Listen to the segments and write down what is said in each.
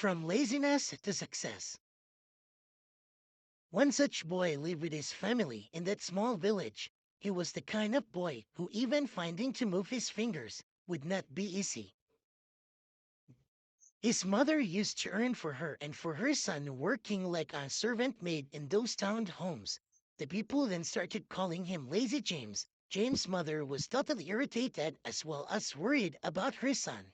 From laziness to success. One such boy lived with his family in that small village. He was the kind of boy who even finding to move his fingers would not be easy. His mother used to earn for her and for her son working like a servant maid in those town homes. The people then started calling him Lazy James. James' mother was totally irritated as well as worried about her son.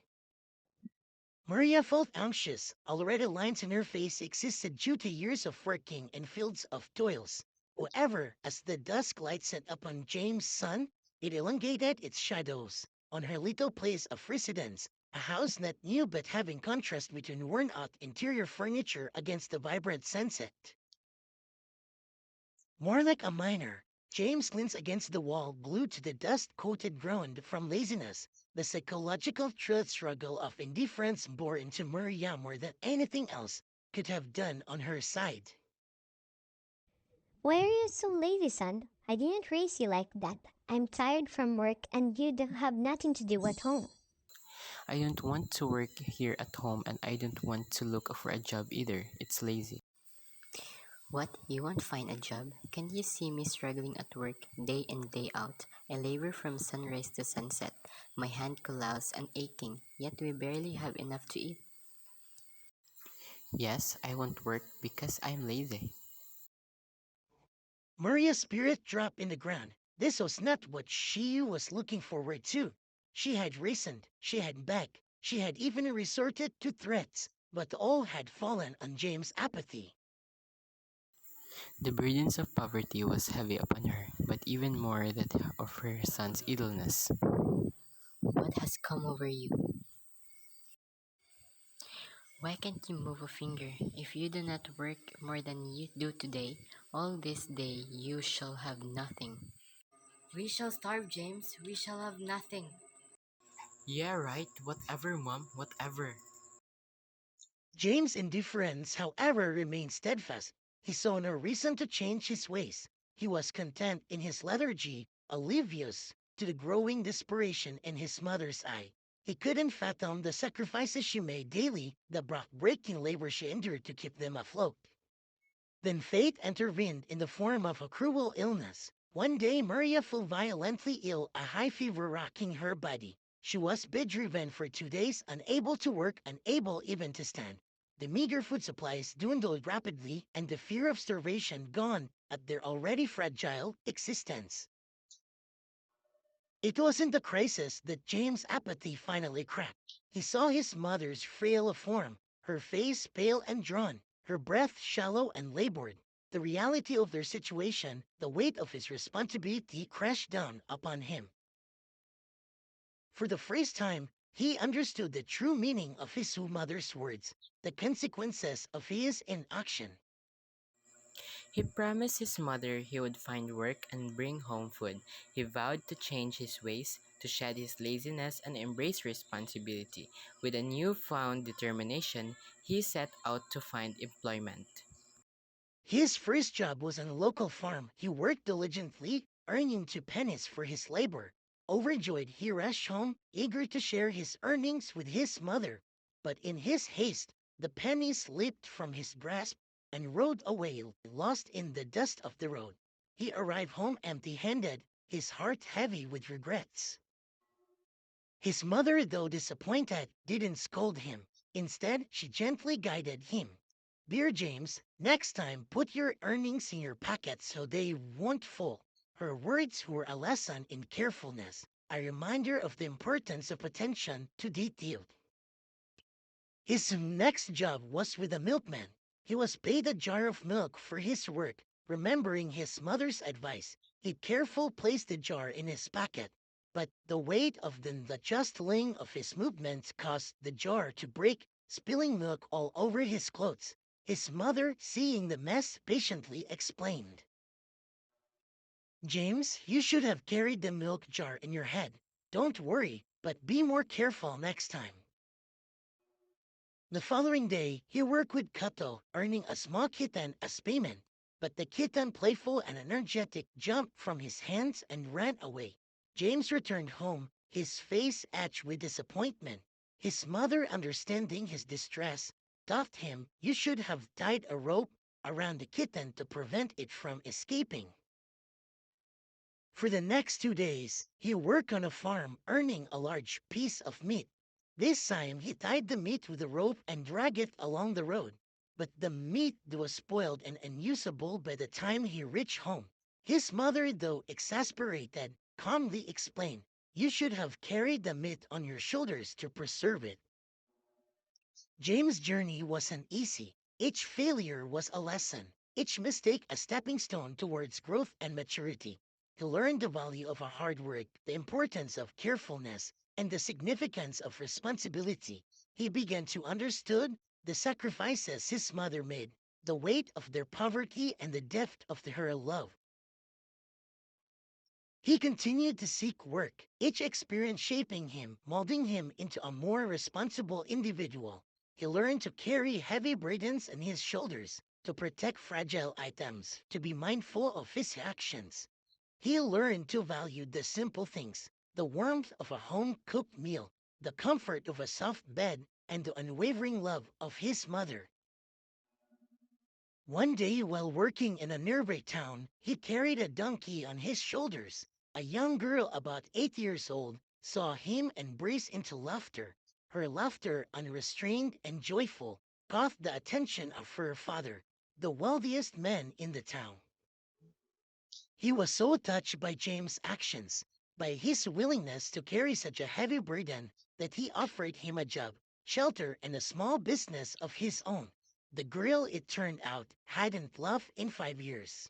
Maria felt anxious. Already lines in her face existed due to years of working in fields of toils. However, as the dusk light set upon James' son, it elongated its shadows on her little place of residence, a house not new but having contrast between worn-out interior furniture against the vibrant sunset. More like a miner, James leans against the wall, glued to the dust-coated ground from laziness. The psychological truth struggle of indifference bore into Maria more than anything else could have done on her side. Why are you so lazy, son? I didn't raise you like that. I'm tired from work and you have nothing to do at home. I don't want to work here at home and I don't want to look for a job either. It's lazy. What? You won't find a job? Can't you see me struggling at work day in, day out? I labor from sunrise to sunset, my hand calloused and aching, yet we barely have enough to eat. Yes, I won't work because I'm lazy. Maria's spirit dropped in the ground. This was not what she was looking forward to. She had reasoned, she had begged, she had even resorted to threats, but all had fallen on James' apathy. The burdens of poverty was heavy upon her, but even more that of her son's idleness. What has come over you? Why can't you move a finger? If you do not work more than you do today, all this day you shall have nothing. We shall starve, James. We shall have nothing. Yeah, right. Whatever, Mom. Whatever. James' indifference, however, remained steadfast. He saw no reason to change his ways. He was content in his lethargy, oblivious to the growing desperation in his mother's eye. He couldn't fathom the sacrifices she made daily, the breaking labor she endured to keep them afloat. Then fate intervened in the form of a cruel illness. One day Maria fell violently ill, a high fever rocking her body. She was bedridden for 2 days, unable to work, unable even to stand. The meager food supplies dwindled rapidly, and the fear of starvation gone at their already fragile existence. It was in the crisis that James' apathy finally cracked. He saw his mother's frail form, her face pale and drawn, her breath shallow and labored. The reality of their situation, the weight of his responsibility crashed down upon him. For the first time, he understood the true meaning of his mother's words, the consequences of his inaction. He promised his mother he would find work and bring home food. He vowed to change his ways, to shed his laziness and embrace responsibility. With a newfound determination, he set out to find employment. His first job was on a local farm. He worked diligently, earning 2 pennies for his labor. Overjoyed, he rushed home, eager to share his earnings with his mother. But in his haste, the pennies slipped from his grasp and rode away, lost in the dust of the road. He arrived home empty-handed, his heart heavy with regrets. His mother, though disappointed, didn't scold him. Instead, she gently guided him. Dear James, next time put your earnings in your pocket so they won't fall. Her words were a lesson in carefulness, a reminder of the importance of attention to detail. His next job was with a milkman. He was paid a jar of milk for his work. Remembering his mother's advice, he carefully placed the jar in his pocket. But the weight of the jostling of his movements caused the jar to break, spilling milk all over his clothes. His mother, seeing the mess, patiently explained. James, you should have carried the milk jar in your head. Don't worry, but be more careful next time. The following day, he worked with Kato, earning a small kitten as payment. But the kitten, playful and energetic, jumped from his hands and ran away. James returned home, his face etched with disappointment. His mother, understanding his distress, taught him you should have tied a rope around the kitten to prevent it from escaping. For the next 2 days, he worked on a farm, earning a large piece of meat. This time, he tied the meat with a rope and dragged it along the road. But the meat was spoiled and unusable by the time he reached home. His mother, though exasperated, calmly explained, "You should have carried the meat on your shoulders to preserve it." James' journey wasn't easy. Each failure was a lesson, each mistake a stepping stone towards growth and maturity. He learned the value of a hard work, the importance of carefulness, and the significance of responsibility. He began to understand the sacrifices his mother made, the weight of their poverty, and the depth of her love. He continued to seek work, each experience shaping him, molding him into a more responsible individual. He learned to carry heavy burdens on his shoulders, to protect fragile items, to be mindful of his actions. He learned to value the simple things, the warmth of a home-cooked meal, the comfort of a soft bed, and the unwavering love of his mother. One day, while working in a nearby town, he carried a donkey on his shoulders. A young girl about 8 years old saw him and burst into laughter. Her laughter, unrestrained and joyful, caught the attention of her father, the wealthiest man in the town. He was so touched by James' actions, by his willingness to carry such a heavy burden, that he offered him a job, shelter, and a small business of his own. The girl, it turned out, hadn't laughed in 5 years.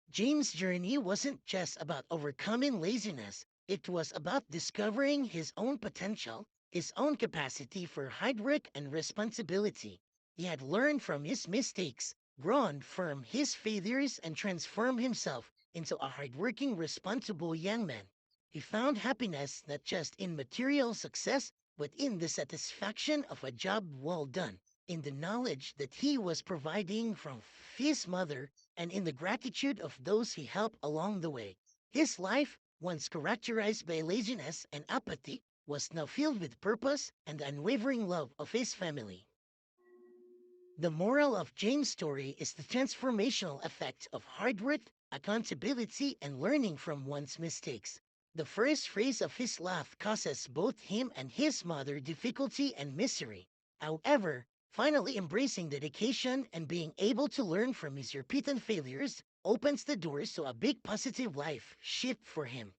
James' journey wasn't just about overcoming laziness, it was about discovering his own potential, his own capacity for hard work and responsibility. He had learned from his mistakes, grown from his failures, and transformed himself into a hardworking, responsible young man. He found happiness not just in material success, but in the satisfaction of a job well done, in the knowledge that he was providing from his mother, and in the gratitude of those he helped along the way. His life, once characterized by laziness and apathy, was now filled with purpose and the unwavering love of his family. The moral of James' story is the transformational effect of hard work, accountability, and learning from one's mistakes. The first phase of his life causes both him and his mother difficulty and misery. However, finally embracing dedication and being able to learn from his repeated failures opens the doors to a big positive life shift for him.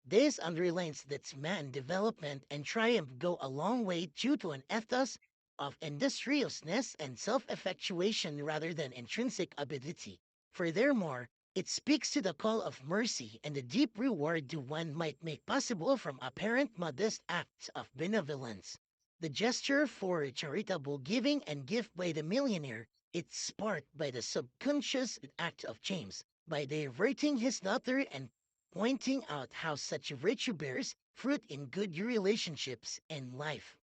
This underlines that man development and triumph go a long way due to an ethos of industriousness and self-effectuation rather than intrinsic ability. Furthermore, it speaks to the call of mercy and the deep reward to one might make possible from apparent modest acts of benevolence. The gesture for charitable giving and gift by the millionaire, it's sparked by the subconscious act of James, by diverting his daughter and pointing out how such virtue bears fruit in good relationships and life.